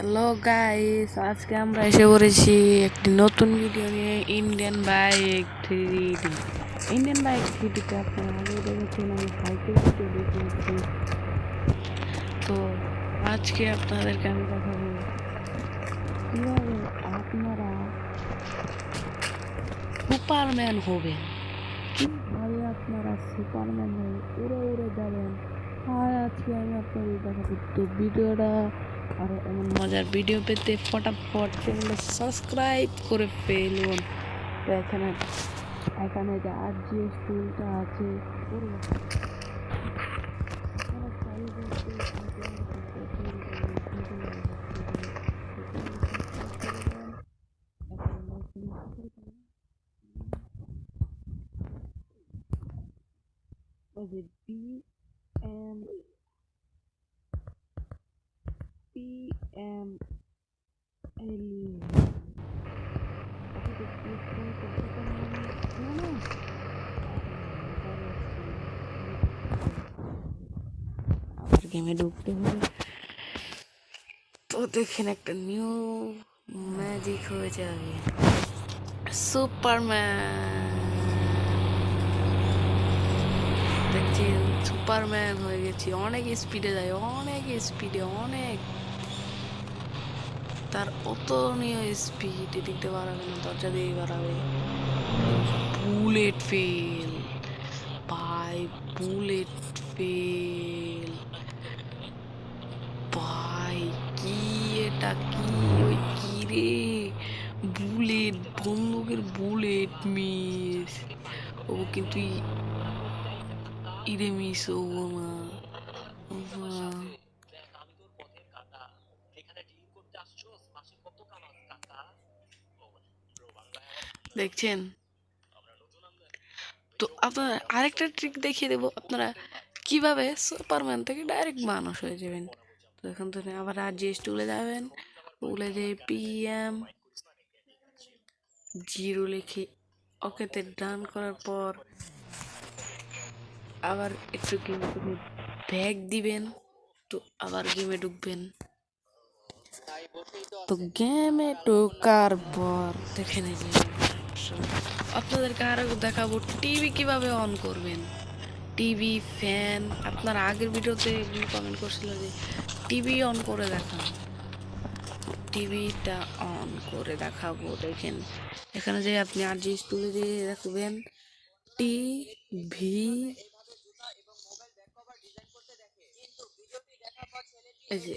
Hello guys, আজকে আমরা এসে পড়েছি একটি নতুন ভিডিও নিয়ে। ইন্ডিয়ান বাইক থ্রিডিতে আপনারা আগে দেখেছেন, আমি সাইকেল ভিডিও দেখিয়েছি। তো আজকে আপনাদেরকে আমি দেখাবো কীভাবে আপনারা সুপারম্যান হবেন, কীভাবে আপনারা সুপারম্যান হয়ে উড়ে উড়ে যাবেন। আর আজকে আমি আপনাদের দেখাবো। তো ভিডিওটা আরো এমন মজার ভিডিও পেতে ফটাফট চ্যানেলটা সাবস্ক্রাইব করে ফেলুন। তো এখানে যে আরজিএস টুলটা আছে PM গেমে ঢুকতে হবে। তো দেখেন একটা নিউ ম্যাজিক হয়ে যাবে, সুপারম্যান। দেখছেন, সুপারম্যান হয়ে গেছি। অনেক স্পিডে যায়, অনেক তার অতনীয় স্পিড। এদিক দিয়ে বাড়াবে না, দরজা দিয়ে বাড়াবে। বুলেট ফেল ভাই, বুলেট ফেল ভাই। কি এটা, কি ওই কি রে, বুলেট, বন্দুকের বুলেট মিস ও, কিন্তু ইরে মিস হবো না। দেখছেন, তো আপনারা আরেকটা ট্রিক দেখিয়ে দেবো, আপনারা কিভাবে সুপারম্যান থেকে ডাইরেক্ট মানুষ হয়ে যাবেন। তো এখন থেকে আবার আরজিএস টুলে যাবেন, টুলে যে PM 0 লিখে ওকেতে ডান করার পর আবার একটু গেমে ব্যাক দিবেন। তো আবার গেমে ঢুকবেন। তো গেমে ঢোকার পর দেখে নিন, আপনাদেরকে আরো দেখাবো টিভি কিভাবে অন করবেন। TV, fan. আপনার আগের ভিডিওতে কমেন্ট করছিল যে টিভি অন করে দেখান, টিভিটা অন করে দেখাবো। দেখেন, এখানে যে আপনি আরজিএস টুলে দিয়ে রাখবেন টিভি, এই যে